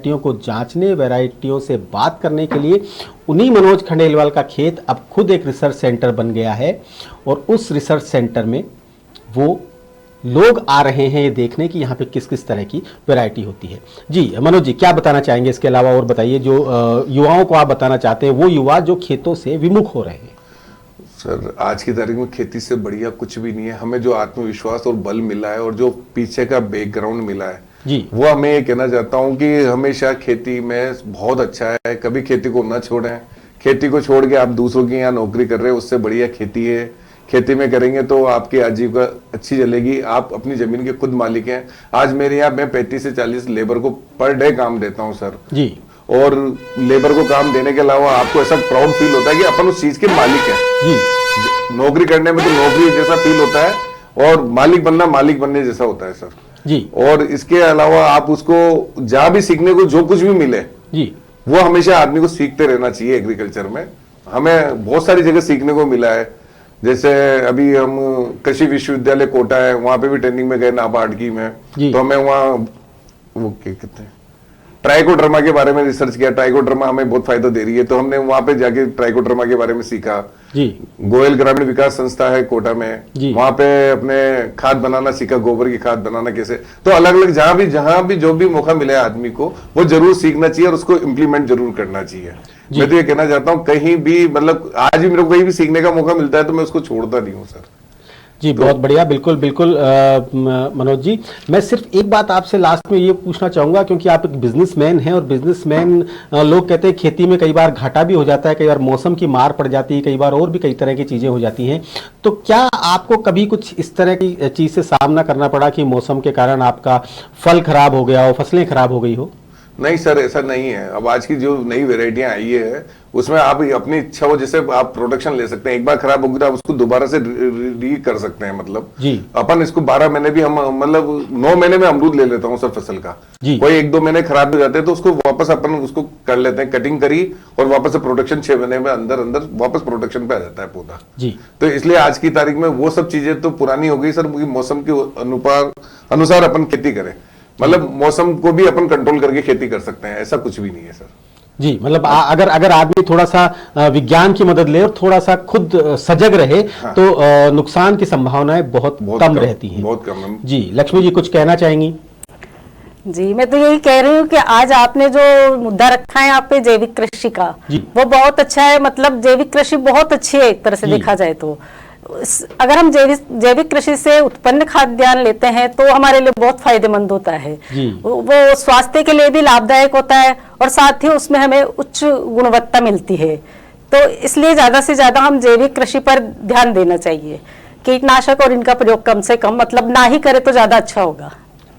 वैरायटियों को जांचने, वैरायटियों से बात करने के लिए उन्हीं मनोज खंडेलवाल का खेत अब खुद एक रिसर्च सेंटर बन गया है। और उस रिसर्च सेंटर में वो लोग आ रहे हैं ये देखने कि यहाँ पे किस किस तरह की वैरायटी होती है। जी मनोज जी, क्या बताना चाहेंगे इसके अलावा? और बताइए, जो युवाओं को आप बताना चाहते हैं, वो युवा जो खेतों से विमुख हो रहे हैं। सर, आज की तारीख में खेती से बढ़िया कुछ भी नहीं है। हमें जो आत्मविश्वास और बल मिला है और जो पीछे का बैकग्राउंड मिला है जी, वो हमें ये कहना चाहता हूँ कि हमेशा खेती में बहुत अच्छा है। कभी खेती को न छोड़ें। खेती को छोड़ के आप दूसरों की यहाँ नौकरी कर रहे हैं, उससे बढ़िया खेती है। खेती में करेंगे तो आपकी आजीविका अच्छी चलेगी। आप अपनी जमीन के खुद मालिक हैं। आज मेरे यहाँ मैं 35 से 40 लेबर को पर डे काम देता हूँ सर जी। और लेबर को काम देने के अलावा आपको ऐसा प्राउड फील होता है कि अपन उस चीज के मालिक हैं जी। नौकरी करने में तो नौकरी जैसा फील होता है और मालिक बनना मालिक बनने जैसा होता है सर जी। और इसके अलावा आप उसको जहां भी सीखने को जो कुछ भी मिले जी, वो हमेशा आदमी को सीखते रहना चाहिए। एग्रीकल्चर में हमें बहुत सारी जगह सीखने को मिला है। जैसे अभी हम कृषि विश्वविद्यालय कोटा है, वहां पे भी ट्रेनिंग में गए नाबार्ड की में, तो हमें वहाँ वो क्या कहते हैं ट्राइकोडर्मा के बारे में रिसर्च किया। ट्राइकोडर्मा हमें बहुत फायदा दे रही है, तो हमने वहां पे जाके ट्राइकोडर्मा के बारे में सीखा जी। गोयल ग्रामीण विकास संस्था है कोटा में, वहां पे अपने खाद बनाना सीखा, गोबर की खाद बनाना कैसे। तो अलग अलग जहां भी जो भी मौका मिले आदमी को वो जरूर सीखना चाहिए और उसको इम्प्लीमेंट जरूर करना चाहिए। मैं तो ये कहना चाहता हूँ कहीं भी मतलब आज भी मेरे को कहीं भी सीखने का मौका मिलता है तो मैं उसको छोड़ता नहीं हूँ सर जी। बहुत बढ़िया, बिल्कुल बिल्कुल मनोज जी। मैं सिर्फ एक बात आपसे लास्ट में ये पूछना चाहूँगा, क्योंकि आप एक बिजनेसमैन हैं और बिजनेसमैन लोग कहते हैं खेती में कई बार घाटा भी हो जाता है, कई बार मौसम की मार पड़ जाती है, कई बार और भी कई तरह की चीज़ें हो जाती हैं। तो क्या आपको कभी कुछ इस तरह की चीज़ से सामना करना पड़ा कि मौसम के कारण आपका फल खराब हो गया हो, फसलें खराब हो गई हो? नहीं सर, ऐसा नहीं है। अब आज की जो नई वेराइटियां आई है उसमें आप अपनी इच्छा हो जैसे आप प्रोडक्शन ले सकते हैं। एक बार खराब होगी तो आप उसको दोबारा से री कर सकते हैं। मतलब जी, अपन इसको 12 महीने भी हम मतलब 9 महीने में अमरूद ले लेता हूँ सर फसल का। कोई 1-2 महीने खराब हो जाते हैं तो उसको वापस अपन उसको कर लेते हैं, कटिंग करी और वापस से प्रोडक्शन 6 महीने में अंदर अंदर वापस प्रोडक्शन पे आ जाता है पौधा जी। तो इसलिए आज की तारीख में वो सब चीजें तो पुरानी हो गई सर। मौसम के अनुसार अपन खेती करें, मतलब मौसम को भी अपन कंट्रोल करके खेती कर सकते हैं, ऐसा कुछ भी नहीं है सर जी। मतलब अगर आदमी थोड़ा सा विज्ञान की मदद ले और थोड़ा सा खुद सजग रहे तो नुकसान की संभावनाएं बहुत कम रहती हैं। बहुत कम जी। लक्ष्मी जी कुछ कहना चाहेंगी? जी, मैं तो यही कह रही हूँ कि आज आपने जो मुद्दा रखा है यहाँ पे जैविक कृषि का, वो बहुत अच्छा है। मतलब जैविक कृषि बहुत अच्छी है एक तरह से देखा जाए तो। अगर हम जैविक कृषि से उत्पन्न खाद्यान्न लेते हैं तो हमारे लिए बहुत फायदेमंद होता है। वो स्वास्थ्य के लिए भी लाभदायक होता है और साथ ही उसमें हमें उच्च गुणवत्ता मिलती है। तो इसलिए ज्यादा से ज्यादा हम जैविक कृषि पर ध्यान देना चाहिए। कीटनाशक और इनका प्रयोग कम से कम मतलब ना ही करे तो ज्यादा अच्छा होगा।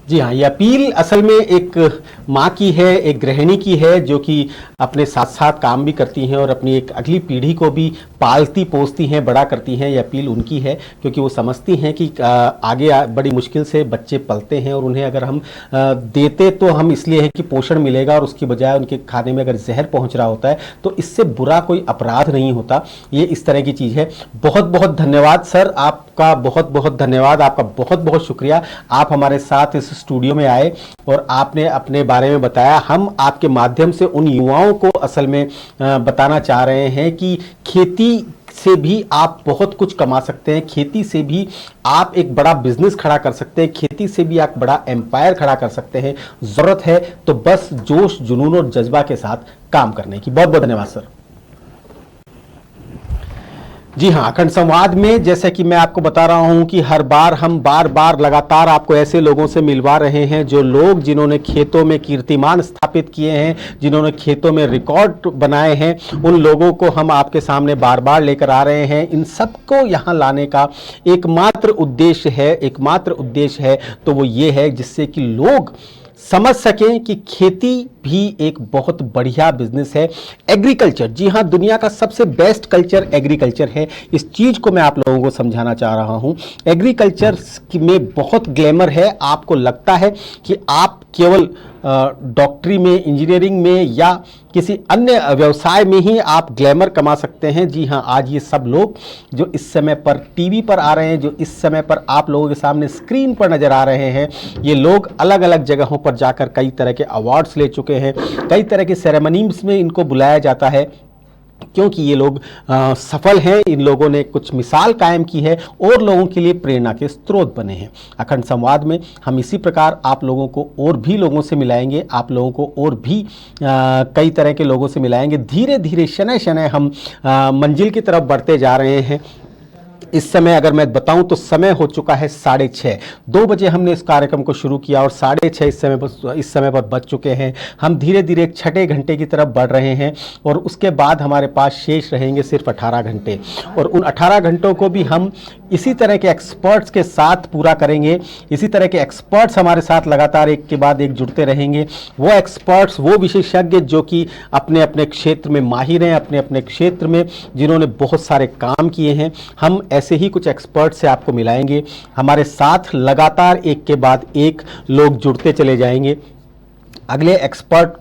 जी हाँ, ये अपील असल में एक माँ की है, एक गृहिणी की है, जो कि अपने साथ साथ काम भी करती हैं और अपनी एक अगली पीढ़ी को भी पालती पोसती हैं, बड़ा करती हैं। ये अपील उनकी है क्योंकि वो समझती हैं कि आगे बड़ी मुश्किल से बच्चे पलते हैं और उन्हें अगर हम देते तो हम इसलिए है कि पोषण मिलेगा और उसकी बजाय उनके खाने में अगर जहर पहुँच रहा होता है तो इससे बुरा कोई अपराध नहीं होता। ये इस तरह की चीज़ है। बहुत बहुत धन्यवाद सर, आपका बहुत बहुत धन्यवाद, आपका बहुत बहुत शुक्रिया। आप हमारे साथ इस स्टूडियो में आए और आपने अपने बारे में बताया। हम आपके माध्यम से उन युवाओं को असल में बताना चाह रहे हैं कि खेती से भी आप बहुत कुछ कमा सकते हैं, खेती से भी आप एक बड़ा बिजनेस खड़ा कर सकते हैं, खेती से भी आप बड़ा एम्पायर खड़ा कर सकते हैं। जरूरत है तो बस जोश, जुनून और जज्बा के साथ काम करने की। बहुत बहुत धन्यवाद सर। जी हाँ, अखंड संवाद में जैसे कि मैं आपको बता रहा हूं कि हर बार हम बार लगातार आपको ऐसे लोगों से मिलवा रहे हैं जो लोग जिन्होंने खेतों में कीर्तिमान स्थापित किए हैं, जिन्होंने खेतों में रिकॉर्ड बनाए हैं, उन लोगों को हम आपके सामने बार बार लेकर आ रहे हैं। इन सबको यहाँ लाने का एकमात्र उद्देश्य है तो वो ये है जिससे कि लोग समझ सकें कि खेती भी एक बहुत बढ़िया बिजनेस है। एग्रीकल्चर, जी हाँ, दुनिया का सबसे बेस्ट कल्चर एग्रीकल्चर है। इस चीज़ को मैं आप लोगों को समझाना चाह रहा हूँ। एग्रीकल्चर में बहुत ग्लैमर है। आपको लगता है कि आप केवल डॉक्टरी में, इंजीनियरिंग में या किसी अन्य व्यवसाय में ही आप ग्लैमर कमा सकते हैं। जी हाँ, आज ये सब लोग जो इस समय पर टीवी पर आ रहे हैं, जो इस समय पर आप लोगों के सामने स्क्रीन पर नज़र आ रहे हैं, ये लोग अलग अलग जगहों पर जाकर कई तरह के अवार्ड्स ले चुके हैं, कई तरह के सेरेमनीज में इनको बुलाया जाता है, क्योंकि ये लोग सफल हैं। इन लोगों ने कुछ मिसाल कायम की है और लोगों के लिए प्रेरणा के स्रोत बने हैं। अखंड संवाद में हम इसी प्रकार आप लोगों को और भी लोगों से मिलाएंगे, आप लोगों को और भी कई तरह के लोगों से मिलाएंगे। धीरे धीरे शनय शनय हम मंजिल की तरफ बढ़ते जा रहे हैं। इस समय अगर मैं बताऊं तो समय हो चुका है 6:30। 2 बजे हमने इस कार्यक्रम को शुरू किया और 6:30 इस समय पर बज चुके हैं। हम धीरे धीरे एक 6ठे घंटे की तरफ बढ़ रहे हैं और उसके बाद हमारे पास शेष रहेंगे सिर्फ 18 घंटे, और उन 18 घंटों को भी हम इसी तरह के एक्सपर्ट्स के साथ पूरा करेंगे। इसी तरह के एक्सपर्ट्स हमारे साथ लगातार एक के बाद एक जुड़ते रहेंगे। वो एक्सपर्ट्स, वो विशेषज्ञ जो कि अपने अपने क्षेत्र में माहिर हैं, अपने अपने क्षेत्र में जिन्होंने बहुत सारे काम किए हैं, हम ऐसे ही कुछ एक्सपर्ट से आपको मिलाएंगे। हमारे साथ लगातार एक के बाद एक लोग जुड़ते चले जाएंगे। अगले एक्सपर्ट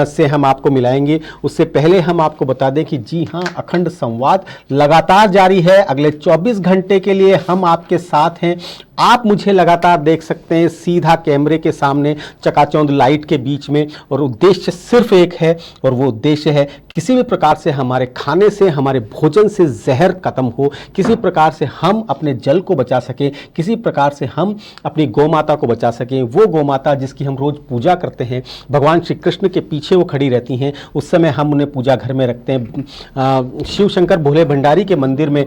से हम आपको मिलाएंगे। उससे पहले हम आपको बता दें कि जी हाँ, अखंड संवाद लगातार जारी है। अगले 24 घंटे के लिए हम आपके साथ हैं। आप मुझे लगातार देख सकते हैं सीधा कैमरे के सामने, चकाचौंध लाइट के बीच में, और उद्देश्य सिर्फ एक है, और वो उद्देश्य है किसी भी प्रकार से हमारे खाने से, हमारे भोजन से जहर खत्म हो, किसी प्रकार से हम अपने जल को बचा सकें, किसी प्रकार से हम अपनी गौ माता को बचा सकें। वो गौ माता जिसकी हम रोज पूजा करते हैं, भगवान श्री कृष्ण के पीछे वो खड़ी रहती हैं, उस समय हम उन्हें पूजा घर में रखते हैं। शिव शंकर भोले भंडारी के मंदिर में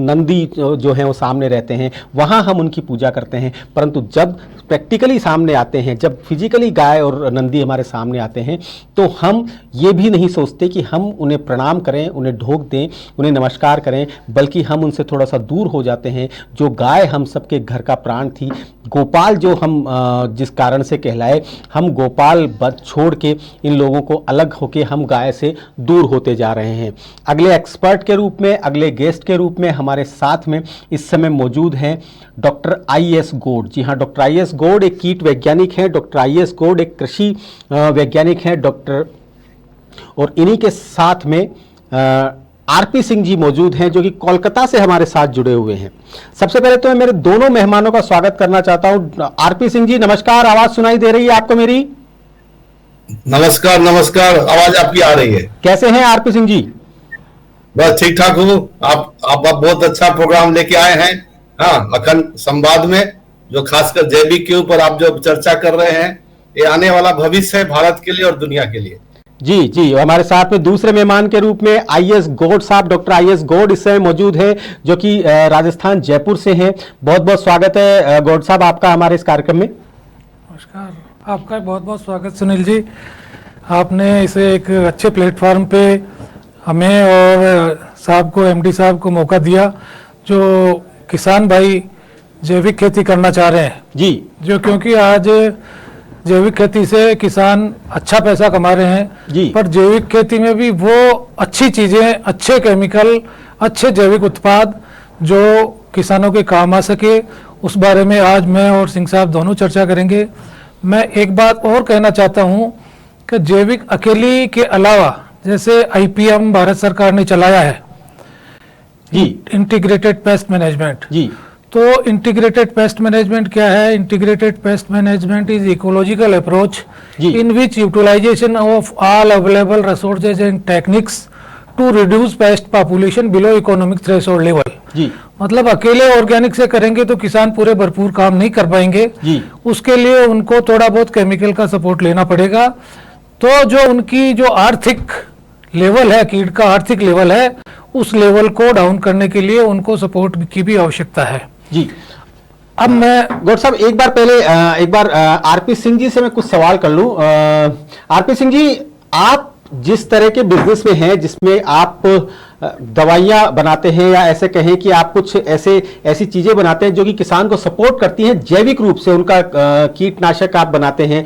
नंदी जो है वो सामने रहते हैं, वहाँ हम उनकी पूजा करते हैं। परंतु जब प्रैक्टिकली सामने आते हैं, जब फिजिकली गाय और नंदी हमारे सामने आते हैं, तो हम ये भी नहीं सोचते कि हम उन्हें प्रणाम करें, उन्हें ढोक दें, उन्हें नमस्कार करें, बल्कि हम उनसे थोड़ा सा दूर हो जाते हैं। जो गाय हम सबके घर का प्राण थी, गोपाल जो हम जिस कारण से कहलाए, हम गोपाल बद छोड़ के इन लोगों को अलग होके हम गाय से दूर होते जा रहे हैं। अगले एक्सपर्ट के रूप में, अगले गेस्ट के रूप में हमारे साथ में इस समय मौजूद हैं डॉक्टर IAS गौड़। जी हाँ, डॉक्टर IAS गौड़ एक कीट वैज्ञानिक हैं, डॉक्टर IAS गौड़ एक कृषि वैज्ञानिक हैं, और इन्हीं के साथ में RP सिंह जी मौजूद हैं जो कि कोलकाता से हमारे साथ जुड़े हुए हैं। सबसे पहले तो मैं मेरे दोनों मेहमानों का स्वागत करना चाहता हूं। RP सिंह जी नमस्कार, आवाज सुनाई दे रही है आपको मेरी? नमस्कार नमस्कार, आवाज आपकी आ रही है। कैसे हैं RP सिंह जी? बस ठीक ठाक हूँ। आप बहुत अच्छा प्रोग्राम लेके आए हैं। हाँ, अखंड संवाद में जो खासकर जैविक के ऊपर आप जो चर्चा कर रहे हैं, ये आने वाला भविष्य है भारत के लिए और दुनिया के लिए। जी जी, हमारे साथ में दूसरे मेहमान के रूप में IAS गौड़ साहब, डॉक्टर IAS गौड़ इस समय मौजूद है जो कि राजस्थान जयपुर से हैं। बहुत बहुत स्वागत है गौड़ साहब आपका हमारे इस कार्यक्रम में। नमस्कार, आपका बहुत बहुत स्वागत सुनील जी। आपने इसे एक अच्छे प्लेटफॉर्म पे हमें और साहब को, MD साहब को मौका दिया जो किसान भाई जैविक खेती करना चाह रहे हैं जी, जो क्योंकि आज जैविक खेती से किसान अच्छा पैसा कमा रहे हैं जी, पर जैविक खेती में भी वो अच्छी चीजें, अच्छे केमिकल, अच्छे जैविक उत्पाद जो किसानों के काम आ सके, उस बारे में आज मैं और सिंह साहब दोनों चर्चा करेंगे। मैं एक बात और कहना चाहता हूं कि जैविक अकेली के अलावा जैसे IPM भारत सरकार ने चलाया है ji, integrated pest management ji, तो इंटीग्रेटेड पेस्ट मैनेजमेंट क्या है? Integrated pest management is ecological approach in which utilization of all available resources and techniques to reduce pest population below economic threshold level. Ji, मतलब अकेले ऑर्गेनिक से करेंगे तो किसान पूरे भरपूर काम नहीं कर पाएंगे जी, उसके लिए उनको थोड़ा बहुत केमिकल का सपोर्ट लेना पड़ेगा। तो जो उनकी जो आर्थिक लेवल है, कीट का आर्थिक लेवल है, उस लेवल को डाउन करने के लिए उनको सपोर्ट की भी आवश्यकता है जी। अब मैं गौड़ साहब एक बार RP सिंह जी से मैं कुछ सवाल कर लूं। RP सिंह जी, आप जिस तरह के बिजनेस में हैं जिसमें आप दवाइयां बनाते हैं या ऐसे कहें कि आप कुछ ऐसी चीजें बनाते हैं जो कि किसान को सपोर्ट करती हैं जैविक रूप से, उनका कीटनाशक आप बनाते हैं,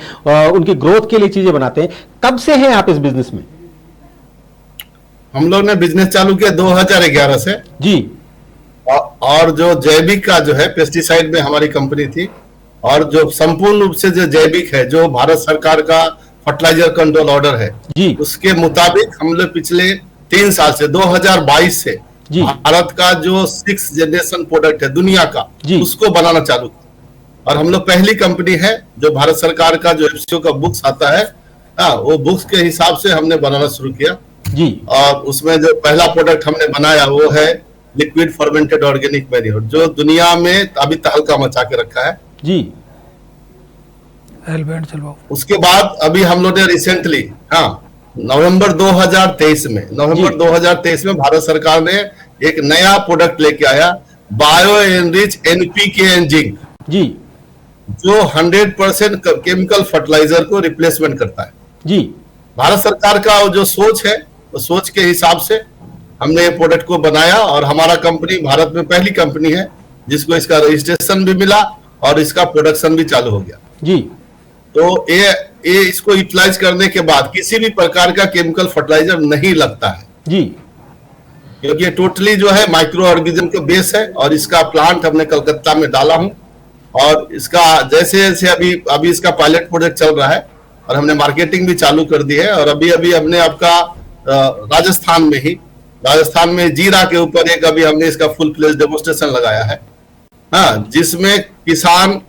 उनकी ग्रोथ के लिए चीजें बनाते हैं, कब से हैं आप इस बिजनेस में? हम लोग ने बिजनेस चालू किया 2011 से जी, और जो जैविक का जो है पेस्टिसाइड में हमारी कंपनी थी और जो संपूर्ण रूप से जो जैविक है, जो भारत सरकार का फर्टिलाइजर कंट्रोल ऑर्डर है जी, उसके मुताबिक हम लोग पिछले 3 साल से 2022 से जी, भारत का जो 6th जनरेशन प्रोडक्ट है दुनिया का जी, उसको बनाना चालू किया। और हम लोग पहली कंपनी है जो भारत सरकार का जो एफसीओ का बुक्स आता है, वो बुक्स के हिसाब से हमने बनाना शुरू किया जी, और उसमें जो पहला प्रोडक्ट हमने बनाया वो है लिक्विड फर्मेंटेड ऑर्गेनिक मैन्योर, जो दुनिया में अभी तहलका मचा के रखा है जी। एलबैंड चलवाओ। उसके बाद अभी हम लोग ने रिसेंटली नवंबर 2023 में भारत सरकार ने एक नया प्रोडक्ट लेके आया, bio enrich NPK and zinc, ji, जो 100% केमिकल फर्टिलाइजर को रिप्लेसमेंट करता है। जी, भारत सरकार का जो सोच है, उस सोच के हिसाब से हमने ये प्रोडक्ट को बनाया और हमारा कंपनी भारत में पहली कंपनी है जिसको इसका रजिस्ट्रेशन भी मिला और इसका प्रोडक्शन भी चालू हो गया। जी, तो ये इसको यूटिलाइज करने के बाद किसी भी प्रकार का केमिकल फर्टिलाइजर नहीं लगता है, जी, क्योंकि ये टोटली जो है माइक्रो ऑर्गेनिज्म के बेस है और इसका प्लांट हमने कलकत्ता में डाला हूं और इसका जैसे जैसे अभी इसका पायलट प्रोजेक्ट चल रहा है और हमने मार्केटिंग भी चालू कर दी है और अभी हमने आपका राजस्थान में जीरा के ऊपर एक अभी हमने इसका फुल फ्लेज डेमोन्स्ट्रेशन लगाया है, जिसमें किसान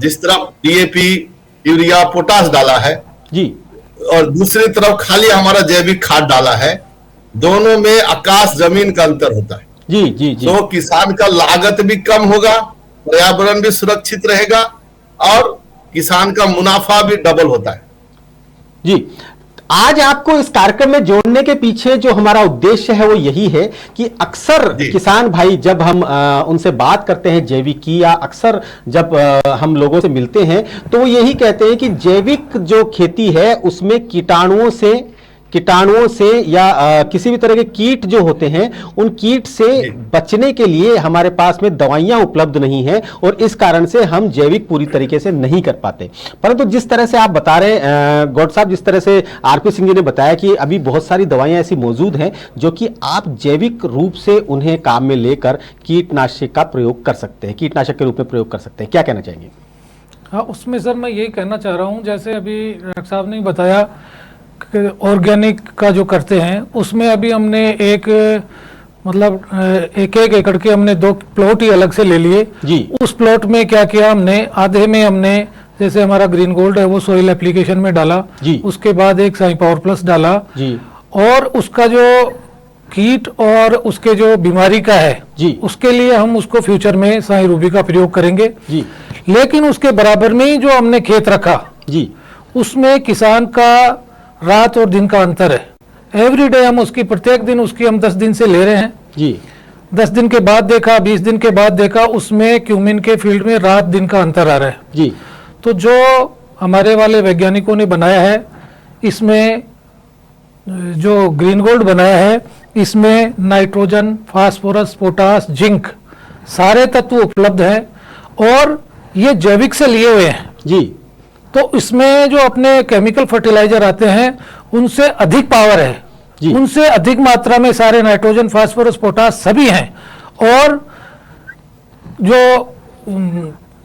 जिस तरफ डीएपी यूरिया पोटास डाला है जी, और दूसरी तरफ खाली हमारा जैविक खाद डाला है, दोनों में आकाश जमीन का अंतर होता है। जी, जी, जी, तो किसान का लागत भी कम होगा, पर्यावरण भी सुरक्षित रहेगा और किसान का मुनाफा भी डबल होता है। जी। आज आपको इस कार्यक्रम में जोड़ने के पीछे जो हमारा उद्देश्य है वो यही है कि अक्सर किसान भाई जब हम उनसे बात करते हैं जैविक की, या अक्सर जब हम लोगों से मिलते हैं तो वो यही कहते हैं कि जैविक जो खेती है उसमें कीटाणुओं से या किसी भी तरह के कीट जो होते हैं उन कीट से बचने के लिए हमारे पास में दवाइयां उपलब्ध नहीं है और इस कारण से हम जैविक पूरी तरीके से नहीं कर पाते। परंतु जिस तरह से आप बता रहे हैं गौड साहब, जिस तरह से आरपी सिंह जी ने बताया कि अभी बहुत सारी दवाइयां ऐसी मौजूद हैं जो कि आप जैविक रूप से उन्हें काम में लेकर कीटनाशक का प्रयोग कर सकते हैं, कीटनाशक के रूप में प्रयोग कर सकते हैं। क्या कहना चाहेंगे? हाँ, उसमें सर मैं यही कहना चाह रहा हूँ, जैसे अभी डॉक्टर साहब ने बताया ऑर्गेनिक का जो करते हैं उसमें अभी हमने एक एकड़ के हमने 2 प्लॉट ही अलग से ले लिए जी। उस प्लॉट में क्या किया हमने, आधे में हमने जैसे हमारा ग्रीन गोल्ड है वो सोइल एप्लीकेशन में डाला जी। उसके बाद एक साई पावर प्लस डाला जी। और उसका जो कीट और उसके जो बीमारी का है जी, उसके लिए हम उसको फ्यूचर में साई रूबी का प्रयोग करेंगे जी। लेकिन उसके बराबर में ही जो हमने खेत रखा जी, उसमें किसान का रात और दिन का अंतर है। एवरी डे हम उसकी प्रत्येक दिन उसकी हम 10 दिन से ले रहे हैं जी। 10 दिन के बाद देखा, 20 दिन के बाद देखा, उसमें क्यूमिन के फील्ड में रात दिन का अंतर आ रहा है जी। तो जो हमारे वाले वैज्ञानिकों ने बनाया है, इसमें जो ग्रीन गोल्ड बनाया है, इसमें नाइट्रोजन, फास्फोरस, पोटास, जिंक सारे तत्व उपलब्ध हैं और ये जैविक से लिए हुए हैं जी। तो इसमें जो अपने केमिकल फर्टिलाइजर आते हैं उनसे अधिक पावर है जी। उनसे अधिक मात्रा में सारे नाइट्रोजन, फास्फोरस, पोटास सभी हैं और जो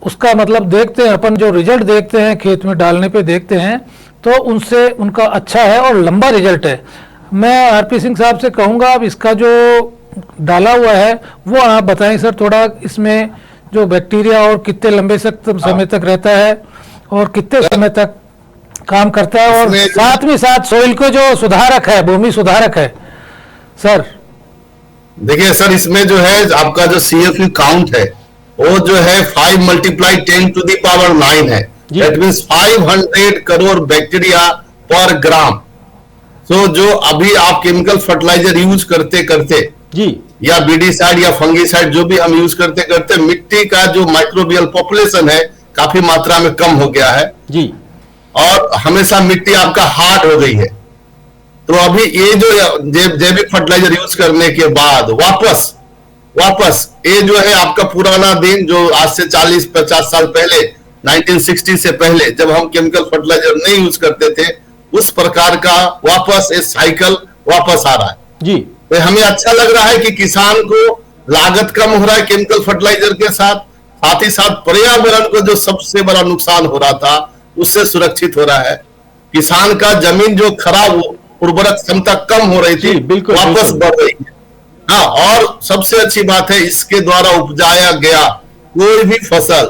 उसका मतलब देखते हैं अपन, जो रिजल्ट देखते हैं खेत में डालने पे देखते हैं तो उनसे उनका अच्छा है और लंबा रिजल्ट है। मैं आरपी सिंह साहब से कहूँगा अब इसका जो डाला हुआ है वो आप बताएं सर थोड़ा, इसमें जो बैक्टीरिया और कितने लंबे समय तक रहता है और कितने समय तक काम करता है और साथ में साथ सोइल को जो सुधारक है, भूमि सुधारक है सर। देखिए सर, इसमें जो है आपका जो CFU काउंट है वो जो है 5 × 10⁹ है। दैट मींस 500 करोड़ बैक्टीरिया पर ग्राम। तो जो अभी आप केमिकल फर्टिलाइजर यूज करते करते जी, या बीडीसाइड या फंगीसाइड जो भी हम यूज करते करते मिट्टी का जो माइक्रोबियल पॉपुलेशन है काफी मात्रा में कम हो गया है जी, और हमेशा मिट्टी आपका हार्ड हो गई है। तो अभी ये जो जैविक फर्टिलाइजर यूज करने के बाद वापस ये जो है आपका पुराना दिन जो आज से 40-50 साल पहले 1960 से पहले जब हम केमिकल फर्टिलाइजर नहीं यूज करते थे, उस प्रकार का वापस ये साइकिल वापस आ रहा है जी। तो हमें अच्छा लग रहा है कि किसान को लागत कम हो रहा है केमिकल फर्टिलाइजर के साथ साथ ही साथ पर्यावरण को जो सबसे बड़ा नुकसान हो रहा था उससे सुरक्षित हो रहा है। किसान का जमीन जो खराब उर्वरक क्षमता कम हो रही थी बिल्कुल, वापस बिल्कुल। बढ़ रही है। हाँ, और सबसे अच्छी बात है इसके द्वारा उपजाया गया कोई भी फसल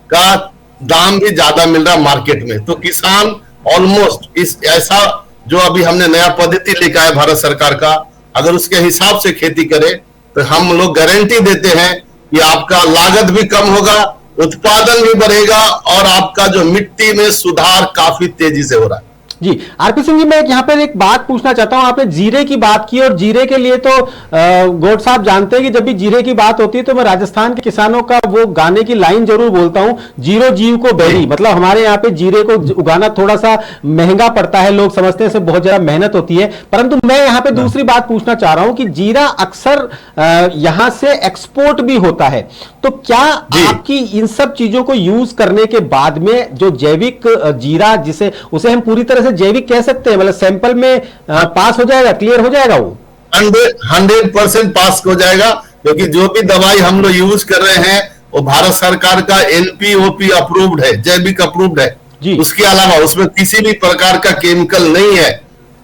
का दाम भी ज्यादा मिल रहा मार्केट में। तो किसान ऑलमोस्ट इस ऐसा जो अभी हमने नया पद्धति लेकर आया भारत सरकार का, अगर उसके हिसाब से खेती करे तो हम लोग गारंटी देते हैं कि आपका लागत भी कम होगा, उत्पादन भी बढ़ेगा और आपका जो मिट्टी में सुधार काफी तेजी से हो रहा है। जी आरपी सिंह जी, मैं यहाँ पर एक बात पूछना चाहता हूँ। आपने जीरे की बात की और जीरे के लिए तो गोड साहब जानते हैं कि जब भी जीरे की बात होती है तो मैं राजस्थान के किसानों का वो गाने की लाइन जरूर बोलता हूँ, जीरो जीव को बेरी। मतलब हमारे यहाँ पे जीरे को उगाना थोड़ा सा महंगा पड़ता है, लोग समझते हैं बहुत ज्यादा मेहनत होती है। परंतु मैं यहाँ पे दूसरी बात पूछना चाह रहा हूँ कि जीरा अक्सर यहाँ से एक्सपोर्ट भी होता है, तो क्या आपकी इन सब चीजों को यूज करने के बाद में जो जैविक जीरा जिसे उसे हम पूरी तरह से जैविक कह सकते हैं, मतलब सैंपल में पास हो जाएगा, क्लियर हो जाएगा, वो 100% पास हो जाएगा, क्योंकि जो भी दवाई हम लोग यूज कर रहे हैं वो भारत सरकार का NPOP अप्रूव्ड है, जैविक अप्रूव्ड है जी। उसके अलावा उसमें किसी भी प्रकार का केमिकल नहीं है।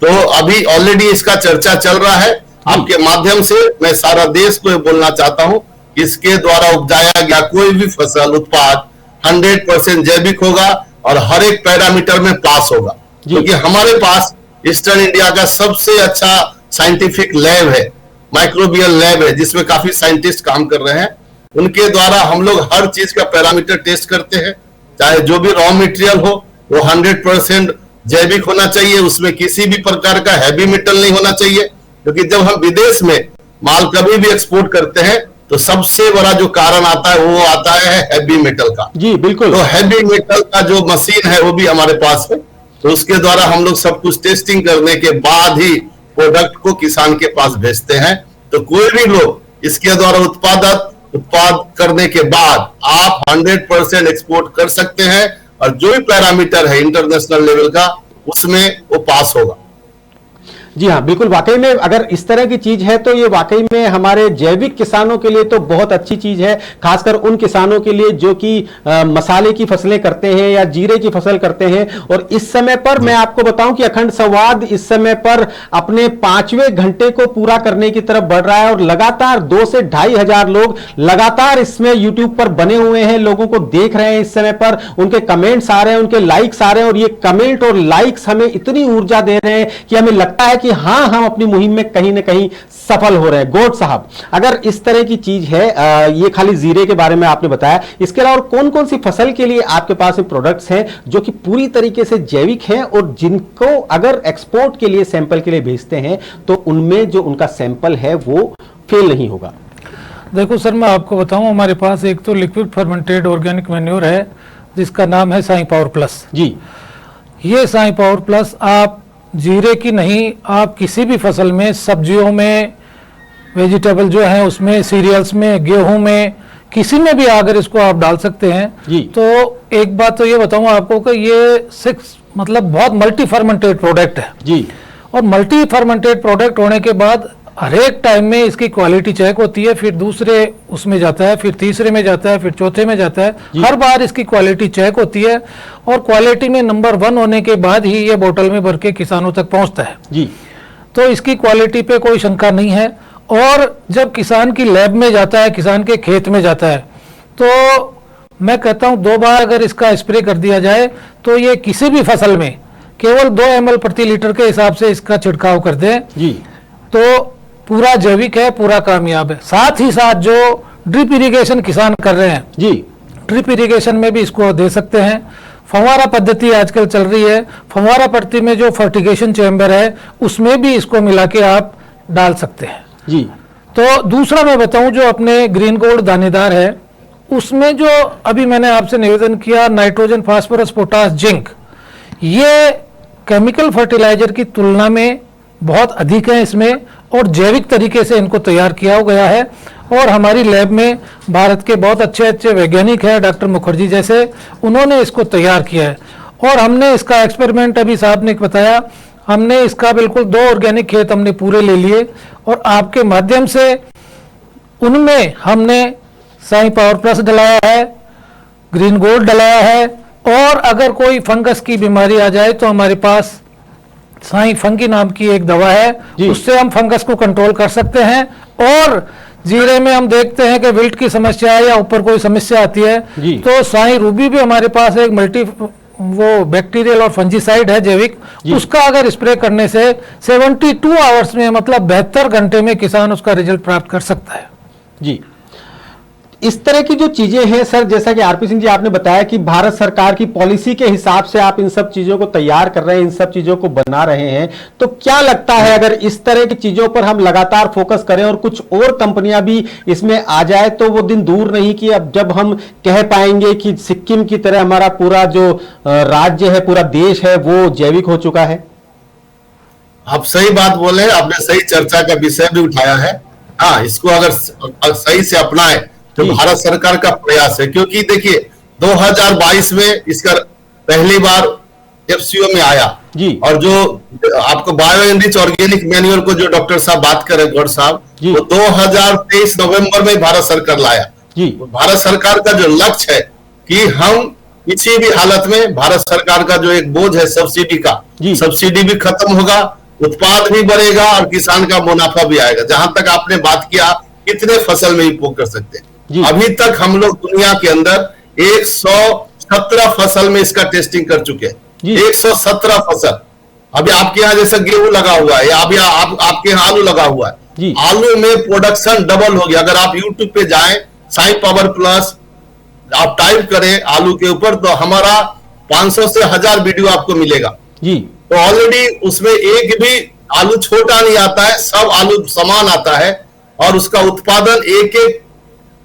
तो अभी ऑलरेडी इसका चर्चा चल रहा है। आपके माध्यम से मैं सारा देश को बोलना चाहता हूं, इसके द्वारा उपजाया गया कोई भी फसल उत्पाद 100% जैविक होगा और हर एक पैरामीटर में पास होगा, क्योंकि हमारे पास ईस्टर्न इंडिया का सबसे अच्छा साइंटिफिक लैब है, माइक्रोबियल लैब है, जिसमें काफी साइंटिस्ट काम कर रहे हैं। उनके द्वारा हम लोग हर चीज का पैरामीटर टेस्ट करते हैं, चाहे जो भी रॉ मटेरियल हो वो 100% जैविक होना चाहिए, उसमें किसी भी प्रकार का हैवी मेटल नहीं होना चाहिए। क्योंकि जब हम विदेश में माल कभी भी एक्सपोर्ट करते हैं तो सबसे बड़ा जो कारण आता है वो आता है हैवी मेटल का। जी बिल्कुल। तो हैवी मेटल का जो मशीन है वो भी हमारे पास है, तो उसके द्वारा हम लोग सब कुछ टेस्टिंग करने के बाद ही प्रोडक्ट को किसान के पास भेजते हैं। तो कोई भी लोग इसके द्वारा उत्पाद करने के बाद आप 100% एक्सपोर्ट कर सकते हैं और जो भी पैरामीटर है इंटरनेशनल लेवल का उसमें वो पास होगा। जी हाँ बिल्कुल, वाकई में अगर इस तरह की चीज है तो ये वाकई में हमारे जैविक किसानों के लिए तो बहुत अच्छी चीज है, खासकर उन किसानों के लिए जो कि मसाले की फसलें करते हैं या जीरे की फसल करते हैं। और इस समय पर मैं आपको बताऊं कि अखंड संवाद इस समय पर अपने 5वें घंटे को पूरा करने की तरफ बढ़ रहा है और लगातार 2 से 2,500 लोग लगातार इसमें यूट्यूब पर बने हुए हैं, लोगों को देख रहे हैं। इस समय पर उनके कमेंट्स आ रहे हैं, उनके लाइक्स आ रहे हैं और ये कमेंट और लाइक्स हमें इतनी ऊर्जा दे रहे हैं कि हमें लगता है कि हाँ हम अपनी मुहिम में कहीं ना कहीं सफल हो रहे हैं। गोड साहब, अगर इस तरह की चीज है, ये खाली जीरे के बारे में आपने बताया, इसके अलावा कौन कौन सी फसल के लिए आपके पास प्रोडक्ट्स हैं जो कि पूरी तरीके से जैविक हैं और जिनको अगर एक्सपोर्ट के लिए सैंपल के लिए भेजते हैं तो उनमें जो उनका सैंपल है वो फेल नहीं होगा? देखो सर, मैं आपको बताऊं, हमारे पास एक तो लिक्विड फर्मेंटेड ऑर्गेनिक मैन्योर है जिसका नाम है साई पावर प्लस। जी, ये साई पावर प्लस आप जीरे की नहीं, आप किसी भी फसल में, सब्जियों में, वेजिटेबल जो है उसमें, सीरियल्स में, गेहूं में, किसी में भी अगर इसको आप डाल सकते हैं जी। तो एक बात तो ये बताऊंगा आपको कि ये 6 मतलब बहुत मल्टी फर्मेंटेड प्रोडक्ट है जी। और मल्टी फर्मेंटेड प्रोडक्ट होने के बाद हर एक टाइम में इसकी क्वालिटी चेक होती है, फिर दूसरे उसमें जाता है, फिर तीसरे में जाता है, फिर चौथे में जाता है, हर बार इसकी क्वालिटी चेक होती है और क्वालिटी में नंबर 1 होने के बाद ही ये बोतल में भर के किसानों तक पहुंचता है जी। तो इसकी क्वालिटी पे कोई शंका नहीं है। और जब किसान की लैब में जाता है, किसान के खेत में जाता है, तो मैं कहता हूं 2 बार अगर इसका स्प्रे कर दिया जाए तो ये किसी भी फसल में केवल 2 ml प्रति लीटर के हिसाब से इसका छिड़काव कर दें जी, तो पूरा जैविक है, पूरा कामयाब है। साथ ही साथ जो ड्रिप इरिगेशन किसान कर रहे हैं जी, ड्रिप इरिगेशन में भी इसको दे सकते हैं। फव्वारा पद्धति आजकल चल रही है, फव्वारा पद्धति में जो फर्टिगेशन चैम्बर है उसमें भी इसको मिला के आप डाल सकते हैं जी। तो दूसरा मैं बताऊं, जो अपने ग्रीन गोल्ड दानेदार है उसमें जो अभी मैंने आपसे निवेदन किया, नाइट्रोजन, फास्फोरस, पोटास, जिंक, ये केमिकल फर्टिलाइजर की तुलना में बहुत अधिक है इसमें और जैविक तरीके से इनको तैयार किया गया है। और हमारी लैब में भारत के बहुत अच्छे अच्छे वैज्ञानिक हैं, डॉक्टर मुखर्जी जैसे, उन्होंने इसको तैयार किया है। और हमने इसका एक्सपेरिमेंट, अभी साहब ने बताया, हमने इसका बिल्कुल 2 ऑर्गेनिक खेत हमने पूरे ले लिए और आपके माध्यम से उनमें हमने साई पावर प्लस डलाया है, ग्रीन गोल्ड डलाया है, और अगर कोई फंगस की बीमारी आ जाए तो हमारे पास साई फंगी नाम की एक दवा है, उससे हम फंगस को कंट्रोल कर सकते हैं। और जीरे में हम देखते हैं कि विल्ट की समस्या है या ऊपर कोई समस्या आती है तो साई रूबी भी हमारे पास एक मल्टी वो बैक्टीरियल और फंजीसाइड है जैविक, उसका अगर स्प्रे करने से 72 आवर्स में, मतलब 72 घंटे में किसान उसका रिजल्ट प्राप्त कर सकता है। जी, इस तरह की जो चीजें हैं सर, जैसा कि आरपी सिंह जी आपने बताया कि भारत सरकार की पॉलिसी के हिसाब से आप इन सब चीजों को तैयार कर रहे हैं, इन सब चीजों को बना रहे हैं, तो क्या लगता है अगर इस तरह की चीजों पर हम लगातार फोकस करें और कुछ और कंपनियां भी इसमें आ जाए तो वो दिन दूर नहीं कि अब जब हम कह पाएंगे कि सिक्किम की तरह हमारा पूरा जो राज्य है, पूरा देश है, वो जैविक हो चुका है? आप सही बात बोले, आपने सही चर्चा का विषय भी उठाया है। हाँ, इसको अगर सही से अपनाए तो भारत सरकार का प्रयास है, क्योंकि देखिए 2022 में इसका पहली बार एफसीओ में आया और जो आपको बायो एनरिच ऑर्गेनिक मैन्यूअल को जो डॉक्टर साहब बात कर रहे हैं, गौड़ साहब, वो 2023 नवंबर में भारत सरकार लाया। भारत सरकार का जो लक्ष्य है कि हम किसी भी हालत में, भारत सरकार का जो एक बोझ है सब्सिडी का, सब्सिडी भी खत्म होगा, उत्पाद भी बढ़ेगा और किसान का मुनाफा भी आएगा। जहां तक आपने बात किया कितने फसल में उपयोग कर सकते हैं, अभी तक हम लोग दुनिया के अंदर 117 फसल में इसका टेस्टिंग कर चुके हैं। 117 फसल। अभी आपके यहाँ जैसे गेहूं लगा हुआ है या अभी आपके यहाँ आलू लगा हुआ है, आलू में प्रोडक्शन डबल हो गया। अगर आप यूट्यूब पे जाएं, साई पावर प्लस आप टाइप करें आलू के ऊपर, तो हमारा 500 से 1000 वीडियो आपको मिलेगा। तो ऑलरेडी उसमें एक भी आलू छोटा नहीं आता है, सब आलू समान आता है और उसका उत्पादन एक एक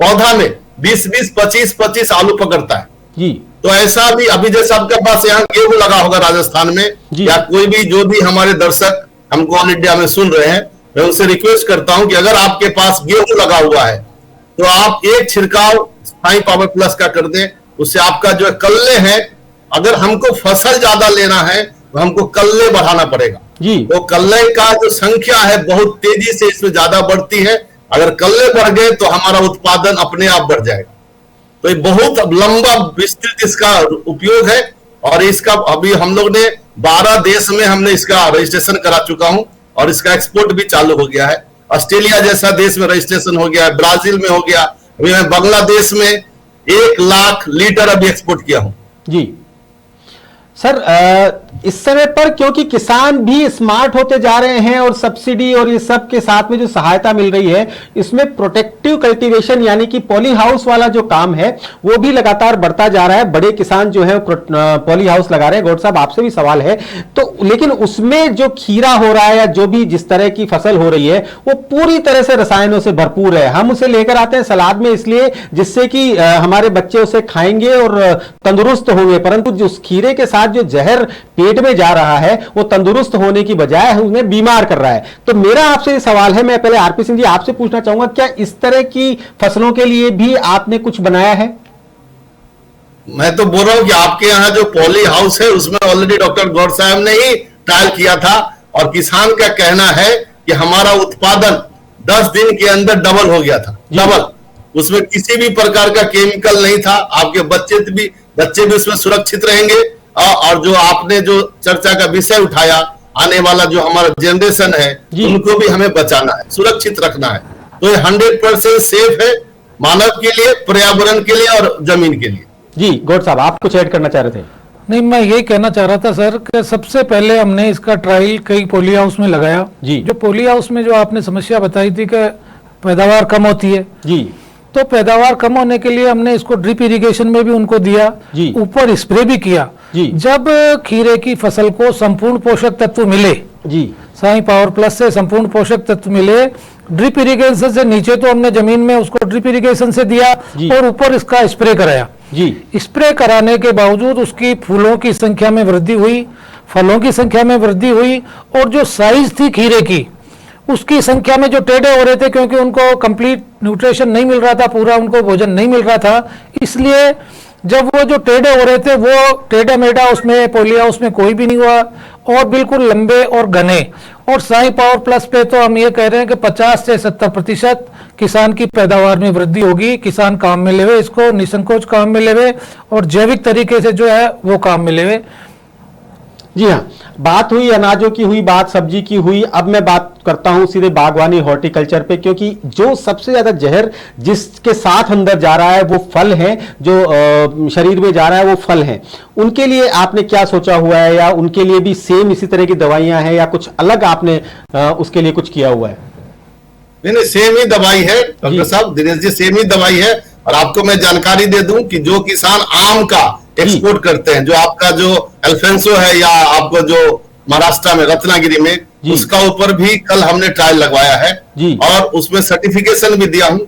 पौधा में 20-20, 25-25 आलू पकड़ता है। तो ऐसा भी अभी जैसे आपके पास यहाँ गेहूं लगा होगा राजस्थान में, या कोई भी जो भी हमारे दर्शक हमको ऑल इंडिया में सुन रहे हैं, मैं उनसे रिक्वेस्ट करता हूं कि अगर आपके पास गेहूं लगा हुआ है तो आप एक छिड़काव साई पावर प्लस का कर दें, उससे आपका जो कल्ले हैं, अगर हमको फसल ज्यादा लेना है तो हमको कल्ले बढ़ाना पड़ेगा। तो कल्ले का जो संख्या है बहुत तेजी से इसमें ज्यादा बढ़ती है। अगर कल्ले बढ़ गए तो हमारा उत्पादन अपने आप बढ़ जाएगा। तो ये बहुत लंबा विस्तृत इसका उपयोग है और इसका अभी हम लोग ने 12 देश में हमने इसका रजिस्ट्रेशन करा चुका हूं और इसका एक्सपोर्ट भी चालू हो गया है। ऑस्ट्रेलिया जैसा देश में रजिस्ट्रेशन हो गया है, ब्राजील में हो गया, अभी मैं बांग्लादेश में 1 लाख लीटर अभी एक्सपोर्ट किया हूं। जी सर, इस समय पर क्योंकि किसान भी स्मार्ट होते जा रहे हैं और सब्सिडी और ये सब के साथ में जो सहायता मिल रही है, इसमें प्रोटेक्टिव कल्टीवेशन यानी कि पॉली हाउस वाला जो काम है वो भी लगातार बढ़ता जा रहा है। बड़े किसान जो है पॉली हाउस लगा रहे हैं। गौड़ साहब, आपसे भी सवाल है तो, लेकिन उसमें जो खीरा हो रहा है या जो भी जिस तरह की फसल हो रही है वो पूरी तरह से रसायनों से भरपूर है। हम उसे लेकर आते हैं सलाद में इसलिए जिससे कि हमारे बच्चे उसे खाएंगे और तंदुरुस्त होंगे, परंतु उस खीरे के साथ जो जहर पेट में जा रहा है वो तंदुरुस्त होने की बजाय उन्हें बीमार कर रहा है। तो मेरा आपसे ये सवाल है, मैं पहले आरपी सिंह जी आपसे पूछना चाहूंगा, क्या इस तरह की फसलों के लिए भी आपने कुछ बनाया है? मैं तो बोल रहा हूं कि आपके यहाँ जो पॉली हाउस है उसमें ऑलरेडी डॉक्टर गौड़ साहब ने ही ट्रायल किया था और किसान का कहना है कि हमारा उत्पादन 10 दिन के अंदर डबल हो गया था। डबल, उसमें किसी भी प्रकार का केमिकल नहीं था। आपके बच्चे भी उसमें सुरक्षित रहेंगे और जो आपने जो चर्चा का विषय उठाया, आने वाला जो हमारा जनरेशन है उनको भी हमें बचाना है, सुरक्षित रखना है। तो ये 100% सेफ है मानव के लिए, पर्यावरण के लिए और जमीन के लिए। जी गौड़ साहब, आप कुछ ऐड करना चाह रहे थे? नहीं, मैं यही कहना चाह रहा था सर कि सबसे पहले हमने इसका ट्रायल कई पोली हाउस में लगाया। जो पोली हाउस में जो आपने समस्या बताई थी कि पैदावार कम होती है, तो पैदावार कम होने के लिए हमने इसको ड्रिप इरिगेशन में भी उनको दिया, ऊपर स्प्रे भी किया। जब खीरे की फसल को संपूर्ण पोषक तत्व मिले, साई पावर प्लस से संपूर्ण पोषक तत्व मिले, ड्रिप इरिगेशन से नीचे तो हमने जमीन में उसको ड्रिप इरिगेशन से दिया और ऊपर इसका स्प्रे कराया। स्प्रे कराने के बावजूद उसकी फूलों की संख्या में वृद्धि हुई, फलों की संख्या में वृद्धि हुई और जो साइज थी खीरे की उसकी संख्या में जो टेढ़े हो रहे थे, क्योंकि उनको कंप्लीट न्यूट्रिशन नहीं मिल रहा था, पूरा उनको भोजन नहीं मिल रहा था, इसलिए जब वो जो टेढ़े हो रहे थे वो टेढ़ा मेढ़ा उसमें पोलिया उसमें कोई भी नहीं हुआ और बिल्कुल लंबे और घने। और साई पावर प्लस पे तो हम ये कह रहे हैं कि 50 से 70% किसान की पैदावार में वृद्धि होगी। किसान काम में लेवे, इसको निसंकोच काम में लेवे और जैविक तरीके से जो है वो काम में लेवे। जी हाँ, बात हुई अनाजों की, हुई बात सब्जी की हुई। अब मैं बात करता हूं सीधे बागवानी हॉर्टिकल्चर पे, क्योंकि जो सबसे ज्यादा जहर जिसके साथ अंदर जा रहा है वो फल है, जो शरीर में जा रहा है वो फल है। उनके लिए आपने क्या सोचा हुआ है, या उनके लिए भी सेम इसी तरह की दवाइयां हैं, या कुछ अलग आपने उसके लिए कुछ किया हुआ है? नहीं, सेम ही दवाई है डॉक्टर साहब, दिनेश जी, सेम ही दवाई है। और आपको मैं जानकारी दे दूं कि जो किसान आम का एक्सपोर्ट करते हैं, जो आपका जो अल्फेंसो है या आपको जो महाराष्ट्र में रत्नागिरी में, उसका ऊपर भी कल हमने ट्रायल लगवाया है और उसमें सर्टिफिकेशन भी दिया हूं।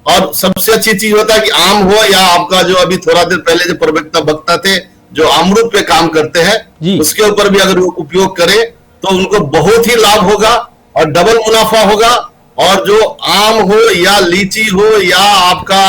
और सबसे अच्छी चीज होता है कि आम हो या आपका जो अभी थोड़ा देर पहले जो प्रवक्ता वक्ता थे जो अमरूद पे काम करते हैं, उसके ऊपर भी अगर वो उपयोग करें तो उनको बहुत ही लाभ होगा और डबल मुनाफा होगा। और जो आम हो या लीची हो या आपका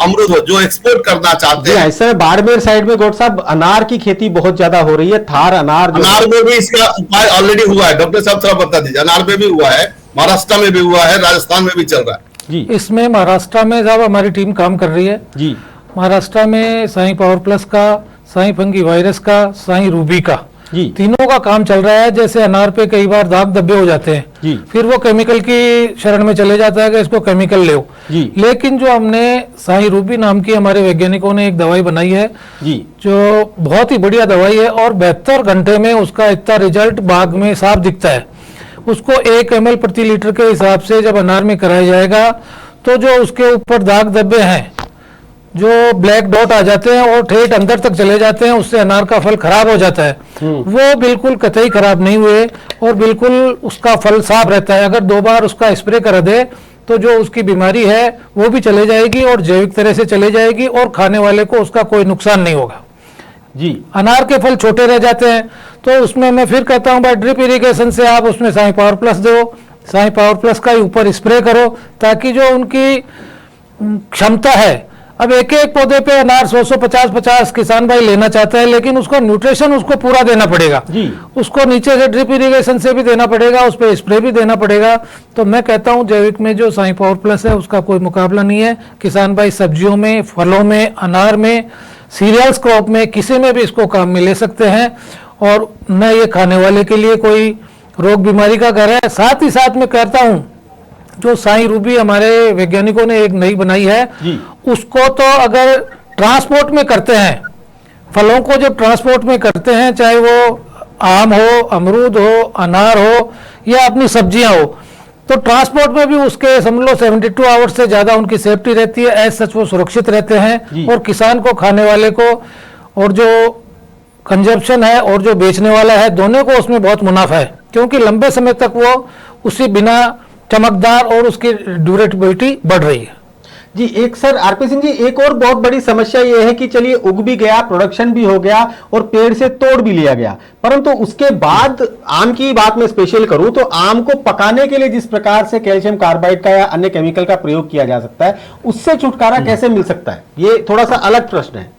अमरूद हो जो एक्सपोर्ट करना चाहते हैं, ऐसे बाड़मेर साइड में गौड़ साहब अनार की खेती बहुत ज्यादा हो रही है। थार अनार में भी इसका उपाय ऑलरेडी हुआ है। डॉक्टर साहब थोड़ा बता दीजिए। अनार में भी हुआ है, महाराष्ट्र में भी हुआ है, राजस्थान में भी चल रहा है जी। इसमें महाराष्ट्र में साहब हमारी टीम काम कर रही है जी। महाराष्ट्र में साई पावर प्लस का, साई फंगी वायरस का, साई रूबी का जी, तीनों का काम चल रहा है। जैसे अनार पे कई बार दाग धब्बे हो जाते हैं जी, फिर वो केमिकल की शरण में चले जाता है कि इसको केमिकल ले जी। लेकिन जो हमने साई रूबी नाम की हमारे वैज्ञानिकों ने एक दवाई बनाई है जी, जो बहुत ही बढ़िया दवाई है और 72 घंटे में उसका इतना रिजल्ट बाग में साफ दिखता है। उसको 1 ml प्रति लीटर के हिसाब से जब अनार में कराया जाएगा तो जो उसके ऊपर दाग धब्बे हैं, जो ब्लैक डॉट आ जाते हैं और ठेठ अंदर तक चले जाते हैं, उससे अनार का फल खराब हो जाता है, वो बिल्कुल कतई खराब नहीं हुए और बिल्कुल उसका फल साफ रहता है। अगर 2 बार उसका स्प्रे कर दे तो जो उसकी बीमारी है वो भी चले जाएगी और जैविक तरह से चले जाएगी और खाने वाले को उसका कोई नुकसान नहीं होगा जी। अनार के फल छोटे रह जाते हैं तो उसमें मैं फिर कहता हूँ भाई ड्रिप इरिगेशन से आप उसमें साई पावर प्लस दो, साई पावर प्लस का ऊपर स्प्रे करो ताकि जो उनकी क्षमता है, अब एक एक पौधे पे अनार 100-150 किसान भाई लेना चाहता है, लेकिन उसको न्यूट्रिशन उसको पूरा देना पड़ेगा जी। उसको नीचे से ड्रिप इरिगेशन से भी देना पड़ेगा, उस पर स्प्रे भी देना पड़ेगा। तो मैं कहता हूं जैविक में जो साई पावर प्लस है उसका कोई मुकाबला नहीं है। किसान भाई सब्जियों में, फलों में, अनार में, सीरियल्स क्रॉप में, किसी में भी इसको काम में ले सकते हैं और न ये खाने वाले के लिए कोई रोग बीमारी का घर है। साथ ही साथ मैं कहता हूँ जो साई रूबी हमारे वैज्ञानिकों ने एक नई बनाई है जी, उसको तो अगर ट्रांसपोर्ट में करते हैं, फलों को जब ट्रांसपोर्ट में करते हैं, चाहे वो आम हो, अमरूद हो, अनार हो या अपनी सब्जियां हो, तो ट्रांसपोर्ट में भी उसके समझ लो 72 आवर्स से ज्यादा उनकी सेफ्टी रहती है। एज सच वो सुरक्षित रहते हैं और किसान को, खाने वाले को और जो कंजप्शन है और जो बेचने वाला है, दोनों को उसमें बहुत मुनाफा है, क्योंकि लंबे समय तक वो उसी बिना चमकदार और उसकी ड्यूरेबिलिटी बढ़ रही है जी। एक सर आरपी सिंह जी, एक और बहुत बड़ी समस्या यह है कि चलिए उग भी गया, प्रोडक्शन भी हो गया और पेड़ से तोड़ भी लिया गया, परंतु उसके बाद आम की बात में स्पेशल करूं तो आम को पकाने के लिए जिस प्रकार से कैल्शियम कार्बाइड का या अन्य केमिकल का प्रयोग किया जा सकता है, उससे छुटकारा कैसे मिल सकता है? ये थोड़ा सा अलग प्रश्न है।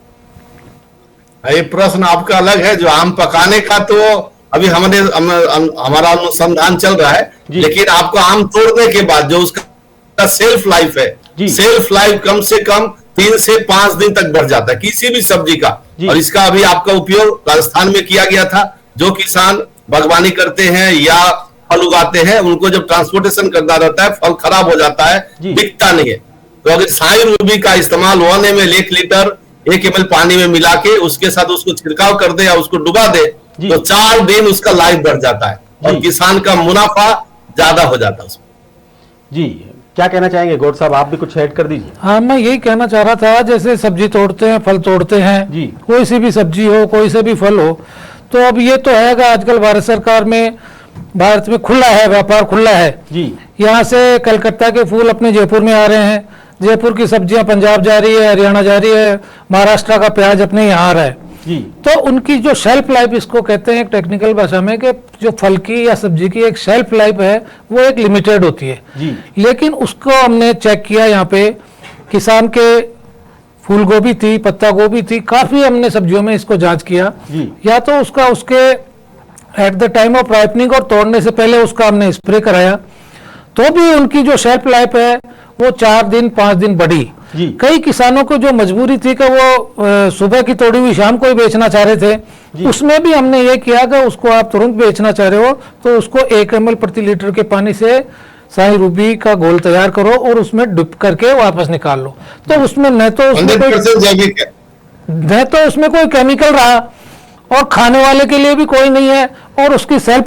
ये प्रश्न आपका अलग है। जो आम पकाने का तो अभी हमारा अनुसंधान चल रहा है, लेकिन आपको आम तोड़ने के बाद जो उसका सेल्फ लाइफ है, सेल्फ लाइफ कम से कम 3 से 5 दिन तक बढ़ जाता है किसी भी सब्जी का। और इसका अभी आपका उपयोग राजस्थान में किया गया था। जो किसान बागवानी करते हैं या फल उगाते हैं, उनको जब ट्रांसपोर्टेशन करना रहता है, फल खराब हो जाता है, बिकता नहीं है। तो अगर साई रूबी का इस्तेमाल 1 ml 1 लीटर 1 ml पानी में मिला के उसके साथ उसको छिड़काव कर दे या उसको डुबा दे तो 4 दिन उसका लाइफ बढ़ जाता है और किसान का मुनाफा ज्यादा हो जाता है उसमें। जी, क्या कहना चाहेंगे गौड़ साहब, आप भी कुछ ऐड कर दीजिए। हाँ, मैं यही कहना चाह रहा था, जैसे सब्जी तोड़ते हैं, फल तोड़ते हैं जी, कोई सी भी सब्जी हो, कोई से भी फल हो, तो अब ये तो है आजकल भारत सरकार में, भारत में खुला है, व्यापार खुला है जी। यहाँ से कलकत्ता के फूल अपने जयपुर में आ रहे हैं, जयपुर की सब्जियां पंजाब जा रही है, हरियाणा जा रही है, महाराष्ट्र का प्याज अपने यहाँ आ रहा है जी। तो उनकी जो शेल्फ लाइफ, इसको कहते हैं टेक्निकल भाषा में, कि जो फल की या सब्जी की एक शेल्फ लाइफ है वो एक लिमिटेड होती है जी। लेकिन उसको हमने चेक किया यहाँ पे, किसान के फूल गोभी थी, पत्ता गोभी थी, काफी हमने सब्जियों में इसको जांच किया। या तो उसके at the time of ripening और तोड़ने से पहले उसका हमने स्प्रे कराया, तो भी उनकी जो शेल्फ लाइफ है वो 4 दिन 5 दिन बढ़ी। कई किसानों को जो मजबूरी थी कि वो सुबह की तोड़ी हुई शाम को ही बेचना चाह रहे थे, उसमें भी हमने ये किया कि उसको आप तुरंत बेचना चाह रहे हो तो उसको 1 ml प्रति लीटर के पानी से शाही रूबी का घोल तैयार करो और उसमें डिप करके वापस निकाल लो। तो उसमें न तो उसमें कोई केमिकल रहा और खाने वाले के लिए भी कोई नहीं है, और उसकी सेल्फ